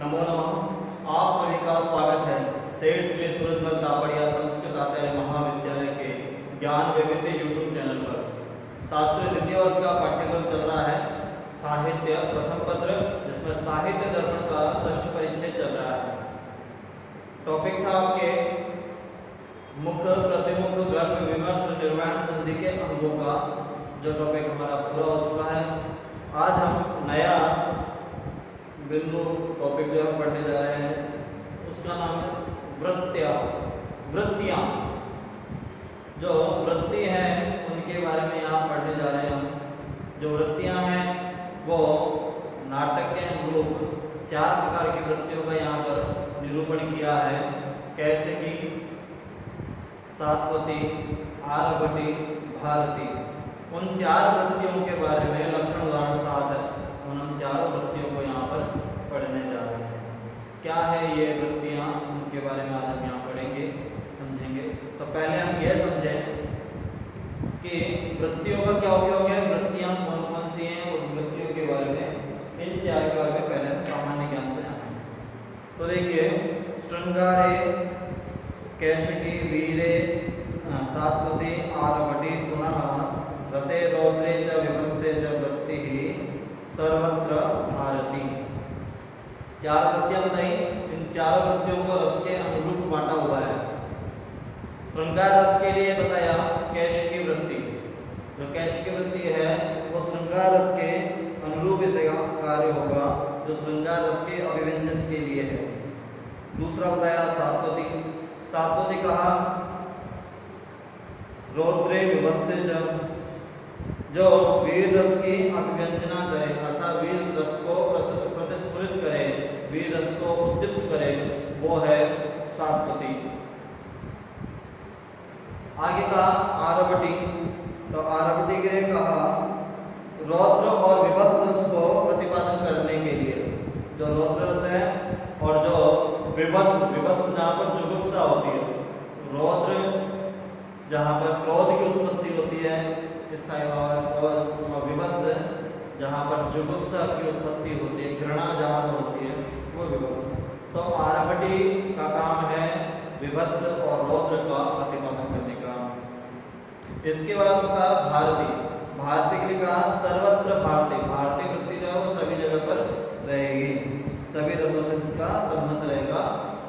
नमो नमः। आप सभी का स्वागत है सेठ श्री सूरजमल तापड़िया संस्कृत आचार्य महाविद्यालय के ज्ञान वैविध्य यूट्यूब चैनल पर। शास्त्री द्वितीय वर्ष का पाठ्यक्रम चल रहा है साहित्य प्रथम पत्र, जिसमें साहित्य दर्पण का षष्ठ परिच्छेद चल रहा है। टॉपिक था आपके मुख प्रतिमुख गर्भ विमर्श निर्वाण संधि के अंगों का, जो टॉपिक हमारा पूरा हो चुका है। आज हम नया बिंदु टॉपिक जो हम पढ़ने जा रहे हैं उसका नाम है वृत्तियाँ। जो वृत्ति हैं उनके बारे में यहाँ पढ़ने जा रहे हैं हम। जो वृत्तियाँ हैं वो नाटक के अनुरूप 4 प्रकार की वृत्तियों का यहाँ पर निरूपण किया है। कैसे कि सातवती, आरभटी, भारती, उन 4 वृत्तियों के बारे में लक्षण उदाहरण साथ है। उन चारों वृत्तियों को यहाँ पर पढ़ने जा रहे हैं। क्या है ये वृत्तियाँ, उनके बारे में आज हम यहाँ पढ़ेंगे, समझेंगे। तो पहले हम ये समझें कि वृत्तियों का क्या उपयोग है, वृत्तियाँ कौन कौन सी हैं, और वृत्तियों के बारे में इन 4 के बारे में पहले हम सामान्य ज्ञान से जानेंगे। तो देखिए, श्रृंगारे, कैशिकी, वीरे, सात्वती, आरभटी, पुनः रसे, रौद्रे च विभत्से च वृत्ति सर्वत्र भारती। 4 वृत्तियां बताई। इन 4 वृत्तियों को रस के अनुरूप बांटा हुआ है। श्रृंगार रस के लिए बताया कैशिकी वृत्ति। जो कैशिकी वृत्ति है वो श्रृंगार रस के अनुरूप इसका कार्य होगा, जो श्रृंगार रस के अभिव्यंजन के लिए है। दूसरा बताया सात्वती। सात्वती कहा रौद्रे विभत्से च, जो वीर रस की अभिव्यंजना करे, अर्थात वीर रस को प्रतिस्फुरित करे, वीर रस को उद्दीप्त करे, वो है सात्वती। आगे कहा आरभटी। तो आरभटी के लिए कहा रौद्र और विभत्स रस को प्रतिपादन करने के लिए। जो रौद्र रस है और जो विभत्स जहाँ पर जुगुप्सा होती है, रौद्र जहाँ पर क्रोध की उत्पत्ति होती है, स्थायी भाव, और विभत्स जहाँ पर जुगुप्सा की उत्पत्ति होती है, घृणा जहाँ पर होती है, वो विभत्स। तो आरभटी का काम है विभत्स और रौद्र का प्रतिपादन करने का। इसके बाद कहा भारती। भारती के लिए कहा सर्वत्र भारती। भारतीय वृत्ति जो है वो सभी जगह पर रहेगी, सभी रसों से जिसका संबंध रहेगा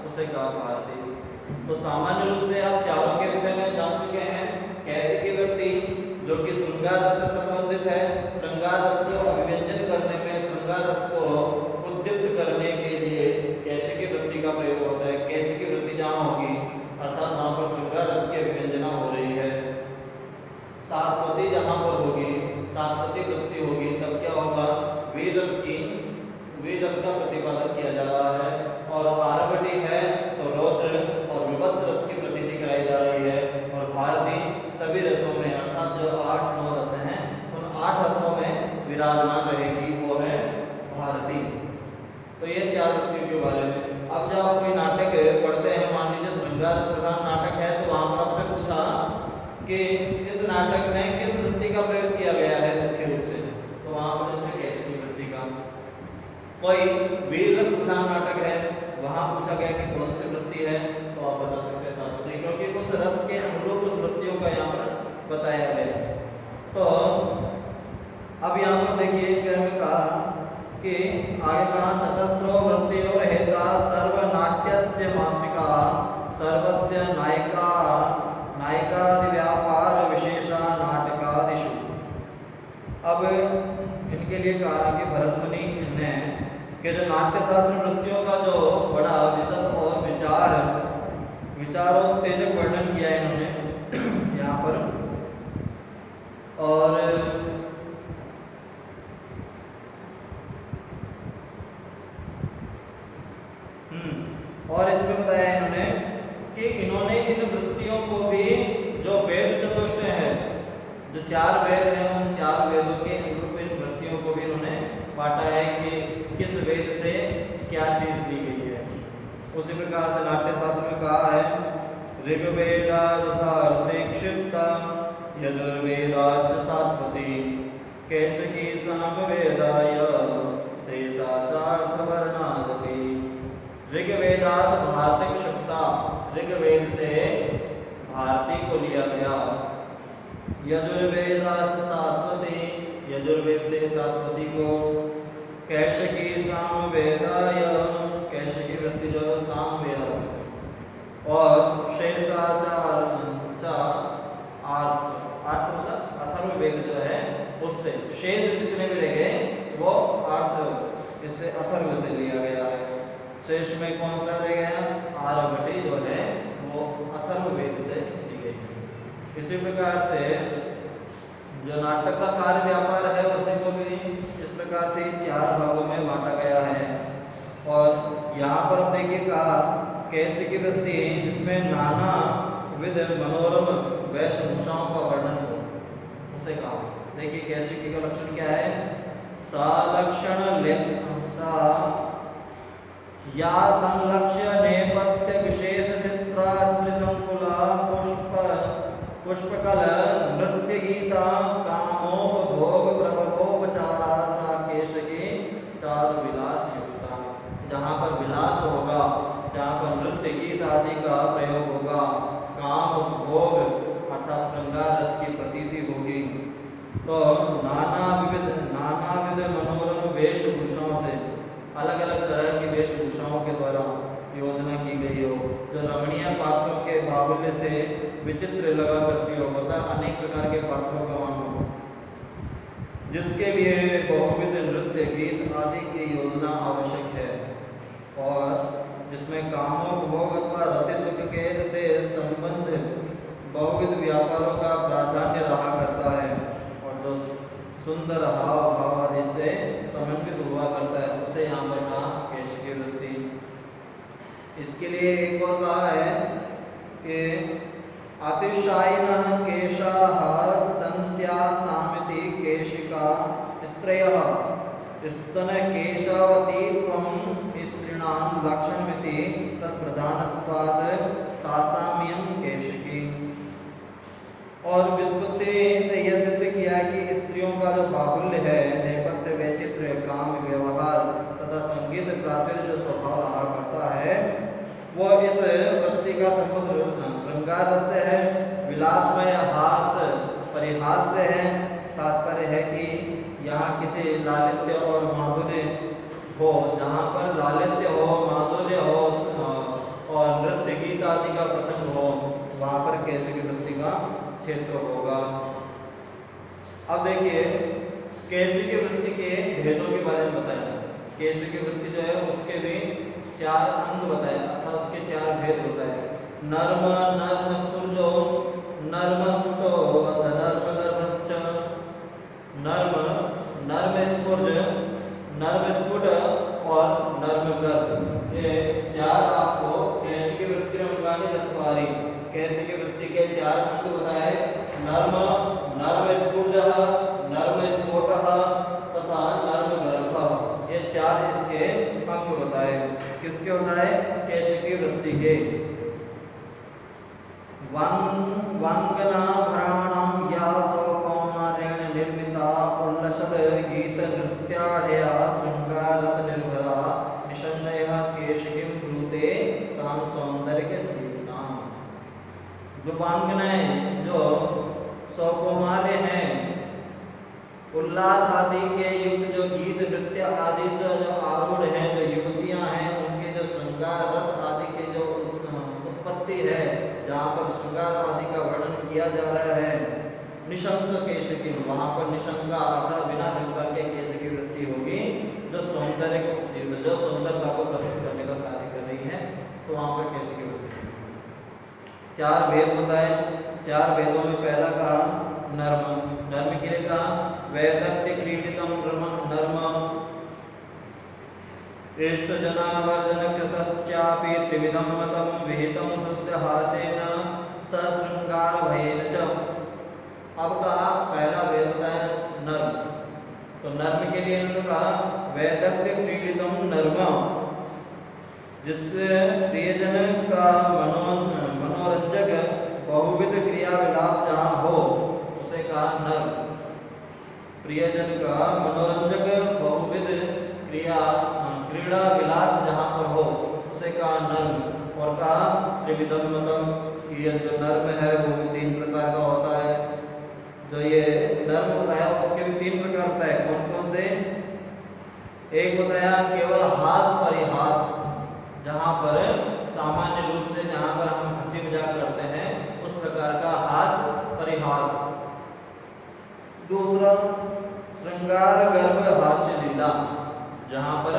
उसे कहा भारती। तो सामान्य रूप से आप चारों के विषय में जान चुके हैं। कैशिकी वृत्ति जो कि श्रृंगार रस से संबंधित है, श्रृंगार रस को अभिव्यंजन करने में, श्रृंगार रस को उद्दीप्त करने के लिए कैशिकी वृत्ति का प्रयोग होता है। कैशिकी वृत्ति जहाँ होगी अर्थात वहाँ पर श्रृंगार रस की अभिव्यंजना हो रही है। सात्वती जहाँ पर होगी, सात्वती वृत्ति होगी, तब क्या होगा, वीर रस का प्रतिपादन किया जा रहा है। और आरभटी है तो रौद्र और विभत्स रस की प्रतीति कराई जा रही है। और भारती सभी रसों में, अर्थात जो 8-9 रस हैं उन 8 रसों में विराजमान रहेगी, वो है भारती। तो ये 4 वृत्तियों के बारे में। अब जब आप कोई नाटक पढ़ते हैं, मान लीजिए श्रृंगार रस प्रधान नाटक है, तो वहां पर आपसे पूछा कि इस नाटक में किस वृत्ति का प्रयोग किया गया है मुख्य रूप से, तो वहां पर जैसे कैशिकी वृत्ति का। कोई वीर रस प्रधान नाटक है, वहां पूछा गया कि कौन सी वृत्ति है, तो आप बता सकते हैं सात्वती, क्योंकि उस रस के अनुरूप उस वृत्तियों का यहाँ पर बताया गया। तो अब यहाँ पर देखिए फिर हमें कहा कि आगे कहा चतस्रो वृत्ति और हेता सर्वनाट्यस्य मातृका सर्वस्य नायिकादि व्यापार विशेषा नाटकादिषु। अब इनके लिए कहा कि भरत मुनि ने कि जो नाट्यशास्त्र वृत्तियों का जो बड़ा विशद और विचारोत्तेजक वर्णन किया है इन्होंने यहाँ पर। और इसमें बताया इन्होंने कि इन्होंने इन वृत्तियों को भी जो वेद चतुष्ट है, जो 4 वेद हैं, उन 4 वेदों के अनुरूप इन वृत्तियों को भी इन्होंने बांटा है कि किस वेद से क्या चीज ली गई है। उसी प्रकार से नाट्यशास्त्र में कहा है ऋग्वेदाच्च भारती क्षिप्ता, यजुर्वेदाच्च सात्वती, कैशिकी सामवेदाय शेषाचार्थवर्णादपि। ऋग्वेदात भारतिक शब्दा, ऋग्वेद से भारती को लिया गया। यजुर्वेदात सात्वती, यजुर्वेद से सात्वती को। कैशिकी सामवेदाय, कैशिकी वृत्ति जो सामवेद से। और शेषाचार मतलब अथर्ववेद जो है उससे, शेष जितने भी रह गए वो अर्थ इससे अथर्व से लिया गया है। शेष में कौन सा रह गया? आर्यभट्टी जो है वो अथर्ववेद से ली गई। इसी प्रकार से जो नाटक का कार्य व्यापार है उसे को भी इस प्रकार से 4 भागों में बांटा गया है। और यहाँ पर देखिए कहा कैसे की वृत्ति जिसमें नाना विध मनोरम वेशभूषाओं का वर्णन हो, उसे कहा। देखिए कैसे की का लक्षण क्या है? सा लक्षण सा या संलक्ष्य नेपथ्य विशेष चित्रा स्त्री संकुला पुष्पकल नृत्य गीता कामोपभोग प्रभवोपचारा सा केशकी चारु विलास युक्ता। जहाँ पर विलास होगा, जहाँ पर नृत्य गीत आदि का प्रयोग होगा, काम भोग अर्थात श्रृंगार रस की प्रतीति होगी, तो नानाविध मनोरम वेशभूषाओं से, अलग अलग तरह की वेशभूषाओं के द्वारा योजना की गई हो, जो रमणीय पात्रों के बाहुल्य से विचित्र लगा करती हो, मतलब अनेक प्रकार के पात्रों का वहाँ हो, जिसके लिए बहुविध नृत्य गीत आदि की योजना आवश्यक है। और जिसमें कामोपभोग अथवा रति सुख के से संबंध बहुविध व्यापारों का प्राधान्य रहा करता है, और जो सुंदर हाव भाव आदि से समन्वित हुआ करता है उसे यहाँ पर कहा केशिकी वृत्ति। इसके लिए एक और कहा है कि अतिशायिनः केशाः सन्त्या सामिति केशिका स्त्रयः स्तनकेशवती त्वं स्त्रीणां लक्षणमिति तत्प्रधानत्वात् तासामियं केशिकी। और व्युत्पत्ति से यह सिद्ध किया कि स्त्रियों का जो बाहुल्य है, नेपथ्य वैचित्र्य काम व्यवहार तथा संगीत प्राचुर्य जो स्वभाव रहा करता है, वो इस वृत्ति का संबंध श्रृंगार से है, विलासमय हास परिहास से है। तात्पर्य है कि यहाँ किसी लालित्य और माधुर्य हो, जहाँ पर लालित्य हो, माधुर्य हो और नृत्य गीत आदि का प्रसंग हो, वहाँ पर केशिकी वृत्ति का क्षेत्र होगा। अब देखिए केशिकी वृत्ति के भेदों के बारे में बताया। केशिकी वृत्ति जो है उसके भी 4 अंग बताए, अर्थात उसके 4 भेद बताए। नर्म स्फुर्जो नर्म स्फुटो अथ नर्म गर्भश्च। नर्म स्फुट और नर्म गर्भ, ये 4 आपको केशिकी वृत्ति में बताने चत्वारि। केशिकी वृत्ति के 4 अंग बताए। नर्म स्फुर्जः, नर्म स्फोटः तथा नर्म गर्भः, ये 4 इसके अंग बताए। किसके बताए? केशिकी वृत्ति के। वांगनाभराणां या सौकौमार्येण निर्मिता उल्लसद गीत नृत्याढ्या श्रृंगारस निर्भरा निसंशयः केशिकीं ब्रूते तां सौंदर्य जीवनाम्। जो वांगनाएं जो सौकुमार्य हैं, उल्लास आदि के युक्त जो गीत नृत्य आदि से जो आरूढ़ हैं, जो युवतियां हैं, उनके जो श्रृंगार रस आदि के जो उत्पत्ति है, जहाँ पर श्रृंगार आदि का वर्णन किया जा रहा है, निशंक केशिकी, वहाँ पर निशंका अर्थात बिना शंका के केशिकी वृत्ति होगी, जो सौंदर्य को जो सुंदरता को प्रस्तुत करने का कार्य कर रही है, तो वहाँ पर केशिकी वृत्ति। 4 भेद बताए। 4 भेदों में पहला कहा नर्म के लिए कहा वैदक्ति क्रीडितम नर्म इष्टजनावर्जन कृतश्चापि त्रिविधं मतं विहितं शुद्धहासेन सशृंगार भयेन च। अब कहा पहला भेद बताया नर्म, तो नर्म के लिए इन्होंने कहा वैदक्ति क्रीडितम नर्म, जिससे प्रियजन का मनोरंजक बहुविध क्रिया विलाप जहाँ हो उसे कहा नर्म। प्रियजन का मनोरंजक बहुविध क्रिया त्रिविधम मतम, ये जो नर्म है वो भी 3 प्रकार का होता है। जो ये नर्म बताया उसके भी 3 प्रकार बताए, कौन कौन से? एक बताया केवल हास परिहास, जहाँ पर सामान्य रूप से जहाँ पर हम हंसी मजाक करते हैं उस प्रकार का हास परिहास। दूसरा श्रृंगार गर्भ हास्य लीला, जहाँ पर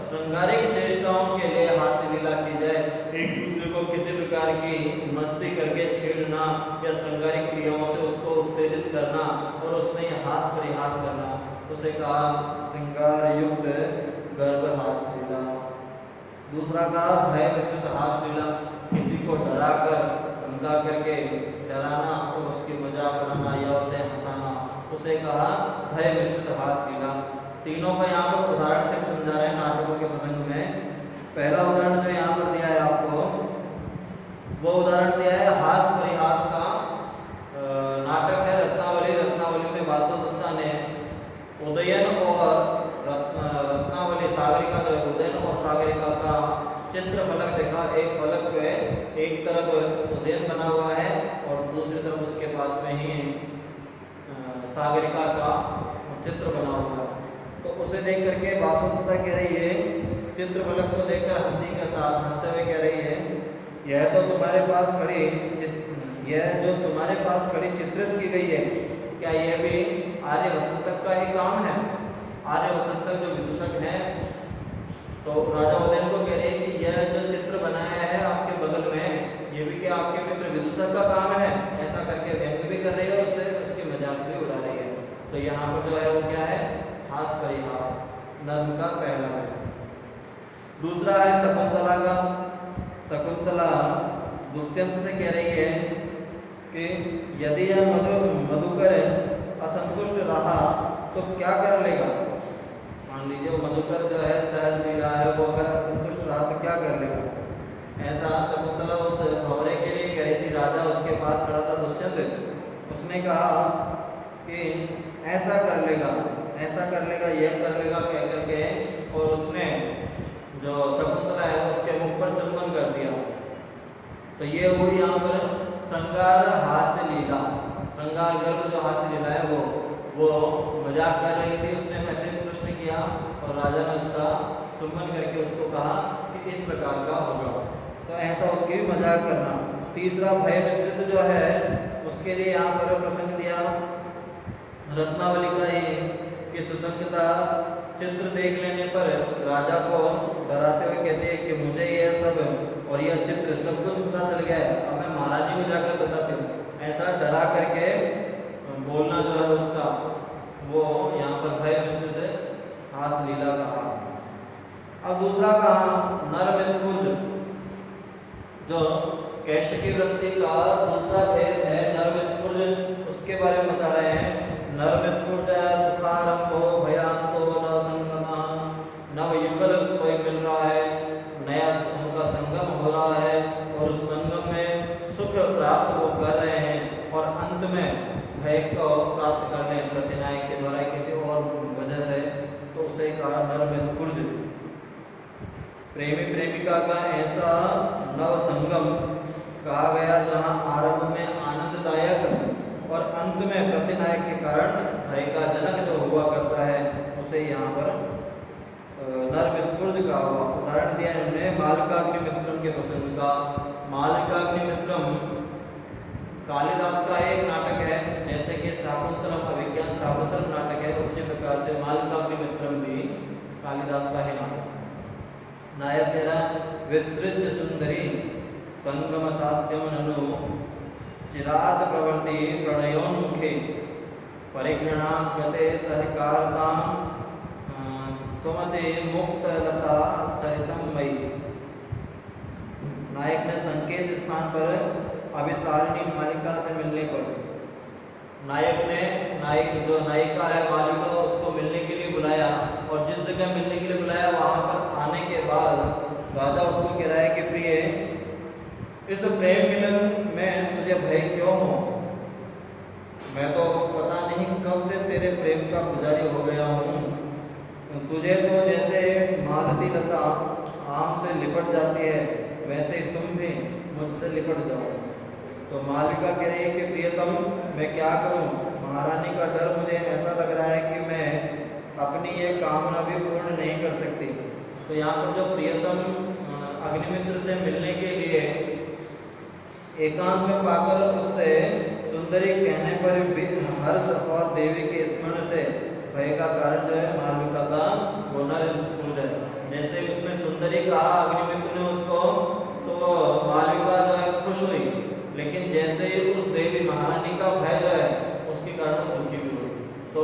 श्रृंगारिक चेष्टाओं के लिए हास्य लीला की जाए, एक दूसरे को किसी प्रकार की मस्ती करके छेड़ना या श्रृंगारिक क्रियाओं से उसको उत्तेजित करना और उसमें हास परिहास करना, उसे कहा श्रृंगार युक्त गर्भ हास्य लीला। दूसरा कहा भय मिश्रित हास्य लीला, किसी को डरा कर धमका करके डराना और उसकी मजाक बनाना या उसे हंसाना, उसे कहा भय मिश्रित हास्य लीला। तीनों का यहाँ पर उदाहरण से समझा रहे हैं नाटकों के प्रसंग में। पहला उदाहरण जो यहाँ पर दिया है आपको, वो उदाहरण दिया है हास परिहास का। नाटक है रत्नावली। रत्नावली में वासुदेव ने उदयन और रत्नावली सागरिका, जो उदयन और सागरिका का चित्र फलक देखा। एक फलक पे एक तरफ उदयन बना हुआ है और दूसरी तरफ उसके पास में ही सागरिका का चित्र बना हुआ है। तो उसे देख करके वासुदेव कह रही है, चित्र फलक को देखकर हंसी के साथ हंसते हुए कह रही है, यह जो तुम्हारे पास खड़ी चित्रित की गई है, क्या यह भी आर्य वसंतक का ही काम है? आर्य वसंतक जो विदूषक हैं, तो राजा उदयन को कह रही है कि यह जो चित्र बनाया है आपके बगल में, ये भी क्या आपके मित्र विदूषक का काम है? ऐसा करके व्यंग भी कर रही है और उसे उसकी मजाक भी उड़ा रही है। तो यहाँ पर जो है वो क्या है? हास परिहास, नर्म का पहला है। दूसरा है शकुंतला का। शकुंतला दुष्यंत से कह रही है कि यदि यह मधुकर असंतुष्ट रहा तो क्या कर लेगा? मान लीजिए वो मधुकर जो है शहद पी रहा है, वो अगर असंतुष्ट रहा तो क्या कर लेगा? ऐसा शकुंतला उस भंवरे के लिए कह रही थी। राजा उसके पास खड़ा था दुष्यंत, उसने कहा कि ऐसा कर लेगा, ऐसा कर लेगा, यह कर लेगा कह करके, और उसने जो शकुंतला है उसके मुख पर चुंबन कर दिया। तो ये हुई यहाँ पर श्रृंगार हास्य लीला। श्रृंगार गर्भ जो हास्य लीला है वो मजाक कर रही थी, उसने ऐसे प्रश्न किया और राजा ने उसका चुंबन करके उसको कहा कि इस प्रकार का होगा। तो ऐसा उसकी मजाक करना। तीसरा भय मिश्रित जो है उसके लिए यहाँ पर प्रसंग दिया रत्नावली का ही, कि सुसंगता चित्र देख लेने पर राजा को डराते हुए कहते हैं कि मुझे यह सब और यह चित्र सब कुछ पता चल गया है, अब मैं महारानी को जाकर बताती हूँ। ऐसा डरा करके बोलना जो है उसका, वो यहाँ पर भय मिश्रित हास लीला कहा। अब दूसरा कहा नर्म स्फुर्ज, जो कैशिकी वृत्ति का दूसरा भेद है नर्म स्फुर्ज, उसके बारे में बता रहे हैं। नर्म स्फुर्ज सुखारंभो भयांतो नव संगम, नव युगल कोई मिल रहा है, नया उनका संगम हो रहा है और उस संगम में सुख प्राप्त वो कर रहे हैं और अंत में भय को प्राप्त कर लें प्रतिनायक के द्वारा किसी और वजह से, तो उसे कहा नर्म स्फुर्ज। प्रेमी प्रेमिका का ऐसा नव संगम कहा गया जहाँ आरंभ में आनंददायक और अंत में प्रतिनायक के कारण भय का जनक जो हुआ करता है, उसे यहाँ पर नर्म स्फुर्ज का हुआ। उदाहरण दिया इन्होंने मालकाग्निमित्रम के प्रसंग का। मालकाग्निमित्रम कालिदास का एक नाटक है, जैसे कि शाकुंतलम अभिज्ञान शाकुंतलम नाटक है, उसी प्रकार से मालकाग्निमित्रम भी कालिदास का ही नाटक। नायक तेरा विसृज्य सुंदरी संगम साध्यम ननु चिरात प्रवृत्ति प्रणयोन्मुखे परिगृणात् गते सहकारतां त्वमते मुक्तलता चरितम मयि। नायक ने संकेत स्थान पर अभिसारिणी मालिका से मिलने पर, नायक जो नायिका है मालिका, उसको मिलने के लिए बुलाया और जिस जगह मिलने के लिए बुलाया वहां पर आने के बाद राजा उसको कह रहा है कि प्रिय, इस प्रेम मिलन में तुझे भय क्यों हो? मैं तो पता नहीं कब से तेरे प्रेम का पुजारी हो गया हूँ। तुझे तो जैसे मालती लता आम से लिपट जाती है, वैसे तुम भी मुझसे लिपट जाओ। तो मालविका कह रही है कि प्रियतम मैं क्या करूं, महारानी का डर मुझे ऐसा लग रहा है कि मैं अपनी ये कामना भी पूर्ण नहीं कर सकती। तो यहाँ पर जो प्रियतम अग्निमित्र से मिलने के लिए एकांत में पाकर उससे सुंदरी कहने पर हर्ष और देवी के स्मरण से भय का कारण जो है मालविका का रोना स्फुर जाए। जैसे उसमें सुंदरी कहा अग्निमित्र ने उसको, तो मालविका जो है खुश हुई, लेकिन जैसे ही उस देवी महारानी का भय जो है उसके कारण दुखी भी हुई। तो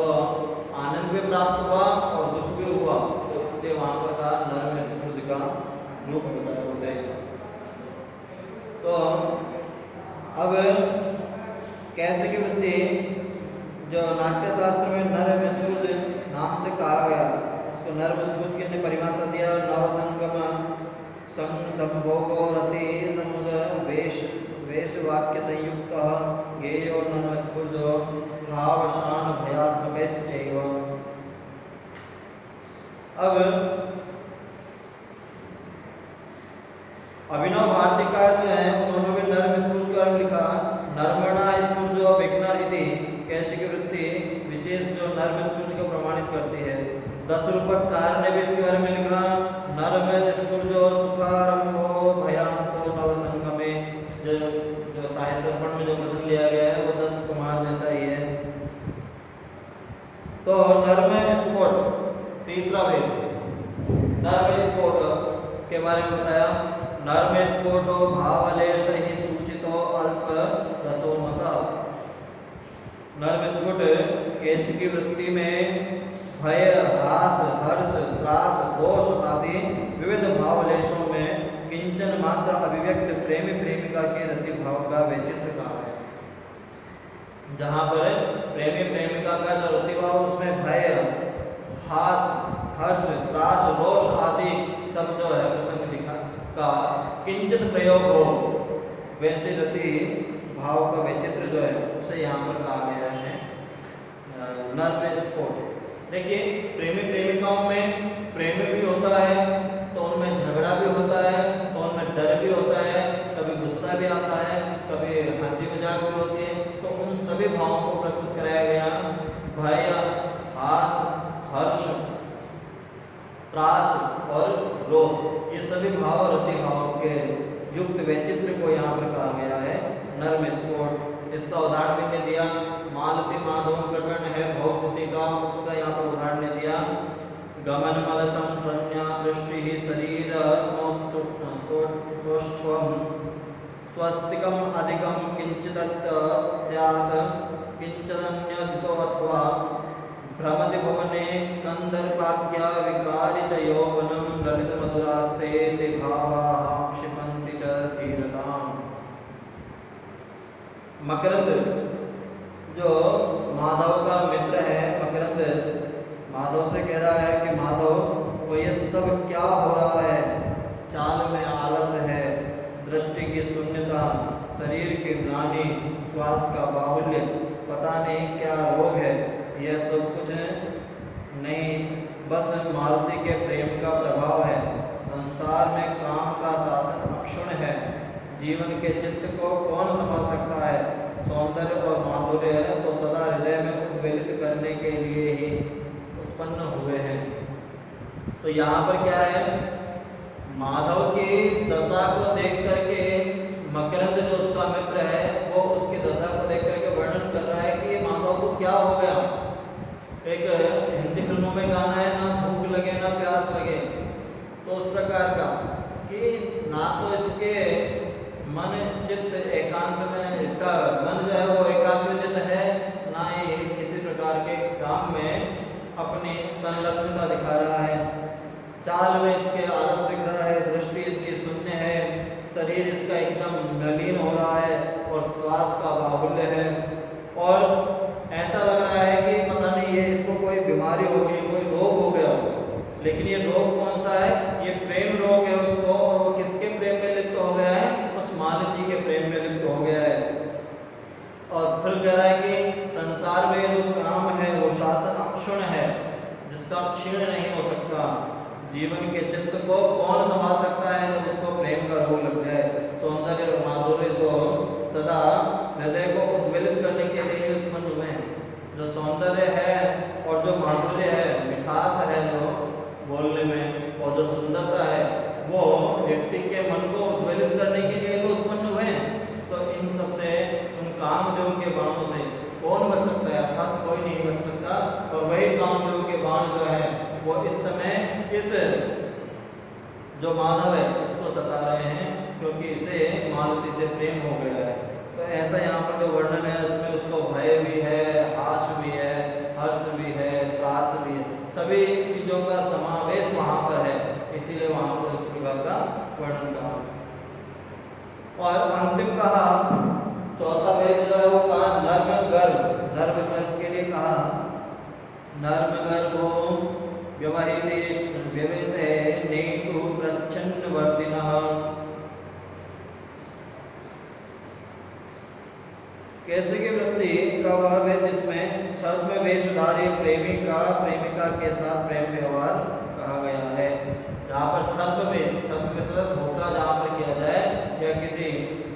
आनंद भी प्राप्त हुआ और दुख भी हुआ। तो इसलिए वहां पर का नर स्फुर का रूप होता है उसे। तो अब कैसे की वृत्ति जो नाट्य शास्त्र में नर स्फुर नाम से कहा गया, उसको नर स्फुर की परिभाषा दिया। नव संगम संभोगो रति समुद वेश वाक्य संयुक्त गेयो नर स्फुर जो भाव शान भयात्मक ऐसे। अब अभिनव भारतीकार जो है उन्होंने भी नर्म स्फुर का लिखा। नर्मणा स्फुर जो विघ्न इति कैसे की वृत्ति विशेष जो नर्म स्फुर को प्रमाणित करती है। 10 रूपकार ने भी इसके बारे में लिखा। नर्म स्फुर जो सुखारंभो भयांतो नव संगमे, जो साहित्य दर्पण में जो प्रसंग लिया गया है वो 10 कुमार जैसा ही है। तो नर्म स्फुट तीसरा भेद नर्म स्फुट के बारे में बताया। नर्म स्फुटो भावलेश ही सूचितो अल्प रसोन्मता। नर्म स्फुट कैसी की वृत्ति में भय, हास, हर्ष, त्रास, दोष आदि विविध भावलेशों में किंचन मात्र अभिव्यक्त प्रेमी प्रेमिका के रति भाव का वैचित्र कहा है। जहाँ पर प्रेमी प्रेमिका का जो रति भाव उसमें भय, हास, हर्ष, त्रास, रोष आदि सब जो है प्रसंग दिखा का किंचन प्रयोग हो, वैसे रति भाव का वैचित्र जो है उसे यहाँ पर कहा गया है नर्म स्फुट। देखिए प्रेमी प्रेमिकाओं में प्रेम भी होता है तो उनमें झगड़ा भी होता है, तो उनमें डर भी होता है, कभी गुस्सा भी आता है, कभी हंसी मजाक भी होती है। तो उन सभी भावों को प्रस्तुत कराया गया। भय, हास, हर्ष, त्रास और रोष, ये सभी भाव रति भाव के युक्त वैचित्र को यहाँ पर कहा गया है नर्म स्फुट। इसका उदाहरण भी दिया। मालती माधव प्रकरण है भौभूति का, उसका यहाँ पर उदाहरण दिया। गमन मलसम प्रज्ञा दृष्टि ही शरीर सोष्ठम स्वस्तिकम अधिकम किंचिदत् स्यात् किंचदन्यदितो अथवा भ्रमति भुवने कंदर्पाज्ञा विकारी च यौवनम ललित मधुरास्ते ते भावाः क्षिपन्ति च धीरताम्। मकरंद जो माधव का मित्र है, मकरंद माधव से कह रहा है कि माधव को ये सब क्या हो रहा है, चाल में आलस है, दृष्टि की शून्यता, शरीर की ग्लानि, श्वास का बाहुल्य, पता नहीं क्या रोग है, यह सब कुछ नहीं, बस मालती के प्रेम का प्रभाव है। संसार में काम का शासन अक्षुण्ण है, जीवन के चित्त को कौन संभाल सकता है। सौंदर्य और माधुर्य तो सदा हृदय में उद्वेलित करने के लिए ही उत्पन्न हुए हैं। तो यहाँ पर क्या है, माधव की दशा को देख करके मकरंद जो उसका मित्र है वो उसकी दशा को देख करके वर्णन कर रहा है कि माधव को क्या हो गया। एक हिंदी फिल्मों में गाना है, ना भूख लगे ना प्यास लगे, तो उस प्रकार का कि ना तो इसके मन चित्त एकांत में, इसका मन जो है वो एकाग्रचित है, ना ही किसी प्रकार के काम में अपनी संलग्नता दिखा रहा है। चाल में इसके आलस दिख रहा है, दृष्टि इसकी शून्य है, शरीर इसका एकदम मलिन हो रहा है और श्वास का बाहुल्य है, और ऐसा लग रहा है कि पता नहीं ये इसको कोई बीमारी हो गई, कोई रोग हो गया हो। लेकिन ये रोग कौन सा है, ये प्रेम रोग है उसको, और वो किसके प्रेम में लिप्त हो गया है, उस मालती के प्रेम में लिप्त हो गया है। और फिर कह रहा है कि संसार में जो काम है वो शासन अक्षुण्ण है, जिसका क्षीण नहीं हो सकता। जीवन के चित्त को कौन संभाल सकता है जब उसको प्रेम का रोग लग जाए। सौंदर्य माधुर्य तो सदा हृदय को उद्वेलित करने के लिए ही उत्पन्न हुए हैं। जो सौंदर्य है और जो माधुर्य है, मिठास है जो बोलने में, और जो सुंदरता है वो व्यक्ति के मन को उद्वेलित करने के लिए तो उत्पन्न हुए हैं। तो इन सबसे, उन कामदेव के बाणों से कौन बच सकता है? अर्थात कोई नहीं बच सकता। और वही कामदेव के बाण जो है वो इस समय इस जो माधव है इसको सता रहे हैं, क्योंकि इसे मालती से प्रेम हो गया है। तो ऐसा यहाँ पर जो वर्णन है उसमें उसको भय भी है, आश भी है, हर्ष भी है, त्रास भी है, सभी चीजों का समावेश वहाँ पर है, इसीलिए वहाँ पर इस प्रकार का वर्णन कहा। और अंतिम कहा, चौथा वेद जो है वो कहा नर्म गर्भ। नर्म गर्भ के लिए कहा नर्म गर्भो व्यवहिते नेतु प्रच्छन्न वर्धिनः। कैसे की वृत्ति का वह वेद जिसमें छद्म वेशधारी प्रेमिका प्रेमिका के साथ प्रेम व्यवहार कहा गया है। जहाँ पर छद्म वेश धोखा जहाँ पर किया जाए या किसी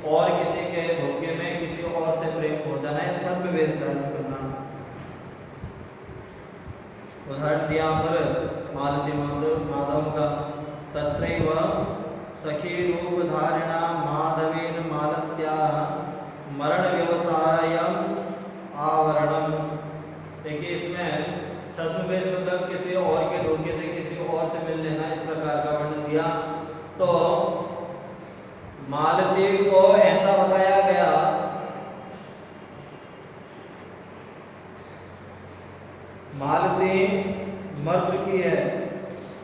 और किसी के धोखे में किसी और से प्रेम हो जाना है, छद्म वेश धारण करना। उदाहरण दिया पर मालती माधव का, तत्रैव सखी रूप धारिणा माधवेन मालत्या मरण व्यवसायम आवरणम। देखिए इसमें छद्मवेश मतलब किसी और के धोखे से किसी और से मिल लेना, इस प्रकार का वर्णन दिया। तो मालती को ऐसा बताया गया मालती मर चुकी है,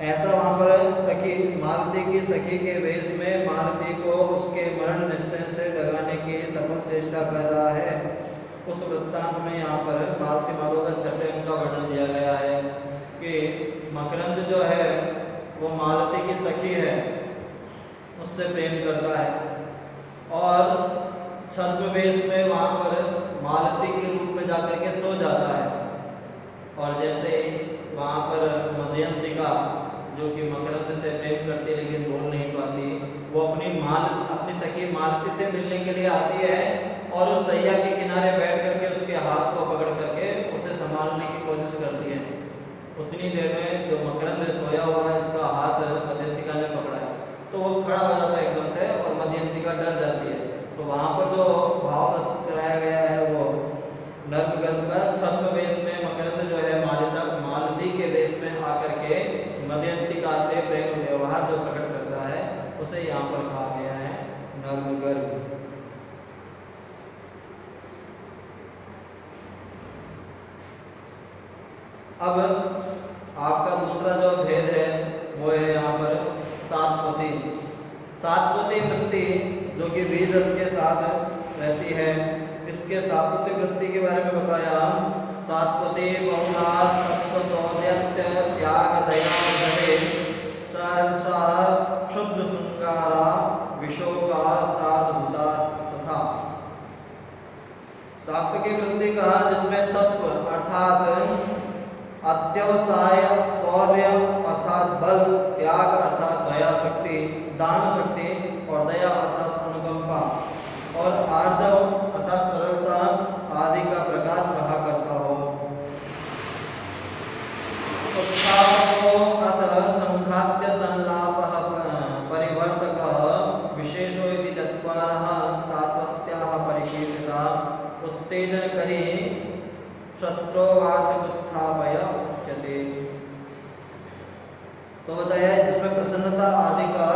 ऐसा वहां पर सखी मालती की सखी के वेश में मालती को उसके मरण निश्चय से डगाने की सफल चेष्टा कर रहा है। उस वृत्तांत में यहाँ पर मालती माधव का छठे अंक का वर्णन दिया गया है कि मकरंद जो है वो मालती की सखी है, उससे प्रेम करता है और छद्मवेश में वहाँ पर मालती के रूप में जाकर के सो जाता है। और जैसे वहाँ पर मदयंतिका जो कि मकरंद से प्रेम करती लेकिन बोल नहीं पाती, वो अपनी सखी मालती से मिलने के लिए आती है और उस सैया के किनारे बैठ करके उसके हाथ को पकड़ करके उसे संभालने की कोशिश करती है। उतनी देर में जो मकरंद सोया हुआ है उसका हाथ मदयंतिका ने पकड़ा है, तो वो खड़ा हो जाता है एकदम से और मदयंतिका डर जाती है। तो वहाँ पर जो भाव प्रस्तुत कराया गया है वो नर्मगर्भ का छद्मवेश में मकरंद जो है मालती के वेश में आकर के मदयंतिका से प्रेम व्यवहार जो प्रकट करता है उसे यहाँ पर कहा गया है नर्मगर्भ। अब आपका दूसरा जो भेद है वो है यहाँ पर सातपति। सातपति वृत्ति जो कि वीर रस के साथ रहती है, इसके सातपति वृत्ति के बारे में बताया। सातपति बहुला सत्व सौर्यत्य त्याग दया दहे सहर्षा क्षुद्र श्रृंगारा विशोका साधुता तथा। सात्विकी वृत्ति कहा जिसमें सत्व अर्थात अत्यवसाय, शौर्य अर्थात बल, त्याग अर्थात दया शक्ति, दान शक्ति और दया अर्थात अनुकंपा और आर्जव अर्थात सरलता आदि का प्रकाश रहा करता हो। उत्साहो अथ संघात्य संलापः परिवर्तकः विशेषो इति चत्वारः सात्वत्याः परिकीर्तिता उत्तेजनकरी शत्रुवार्तिकोत्थापय उच्यते। तो बताया जिसमें प्रसन्नता आदि का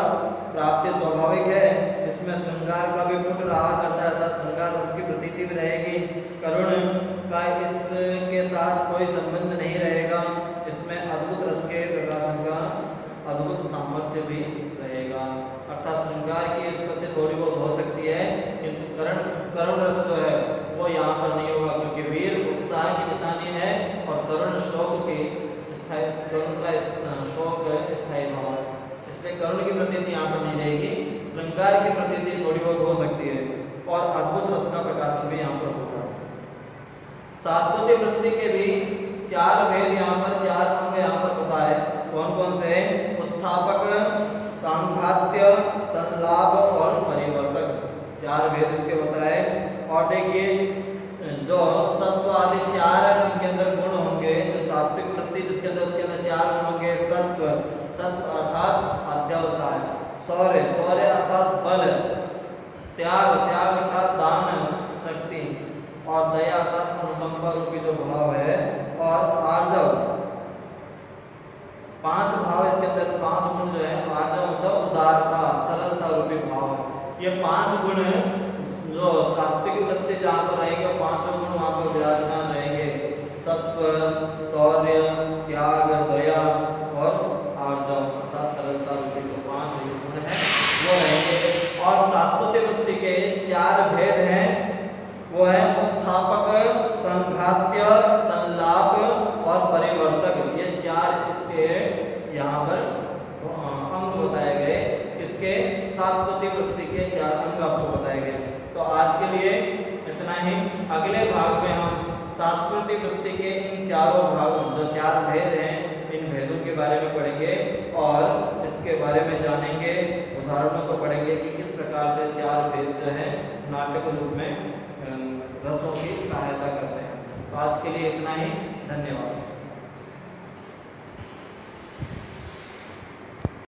प्राप्ति स्वाभाविक है, इसमें श्रृंगार का भी फुट रहा करता है, श्रृंगार रस की प्रतीति भी रहेगी, करुण का इसके साथ कोई संबंध नहीं रहेगा, इसमें अद्भुत रस के प्रकाशन का अद्भुत सामर्थ्य भी रहेगा। अर्थात श्रृंगार की उत्पत्ति थोड़ी बहुत हो सकती है किंतु करुण रस जो है वो यहाँ पर नहीं होगा, क्योंकि वीर उत्साह की निशानी है और करुण शोक की करुण का शोक स्थायी भाव है, इसलिए करुण की प्रतीति यहाँ पर नहीं रहेगी, श्रृंगार की प्रतीति थोड़ी बहुत हो सकती है और अद्भुत रस का प्रकाशन भी यहाँ पर होगा। सात्वती वृत्ति के भी चार भेद यहाँ पर, चार अंग यहाँ पर बताए। कौन कौन से? उत्थापक, सांघात्य, संलाप और परिवर्तक। चार गुण होंगे सत्व, सत्व अर्थात अध्यवसाय, शौर्य, शौर्य अर्थात बल, त्याग, त्याग अर्थात दान शक्ति, और दया अर्थात अनुकंपा रूपी जो भाव है, और आर्जव, पांच भाव इसके अंदर, पांच गुण जो है, आर्जव मतलब उदारता, सरलता रूपी भाव। ये पांच गुण जो सात्विक वृत्ति जहाँ पर रहेंगे, पांचों गुण वहाँ पर विराजमान रहेंगे, सत्व, शौर्य, त्याग, दया और आर्जव अर्थात सरलता रूपी जो पांच गुण है वो रहेंगे। और सात्विक वृत्ति के चार भेद हैं, वो है उत्थापक, संघात्य, संलाप और परिवर्तक। ये चार इसके यहाँ पर अंग बताए गए, किसके? सात्विक वृत्ति के चार अंग आपको बताए गए। तो आज के लिए इतना ही। अगले भाग में हम सात्विक वृत्ति के इन चारों भागों, जो चार भेद हैं, इन भेदों के बारे में पढ़ेंगे और इसके बारे में जानेंगे, उदाहरणों को पढ़ेंगे कि किस प्रकार से चार भेद जो है नाटक रूप में रसों की सहायता करते हैं। तो आज के लिए इतना ही, धन्यवाद।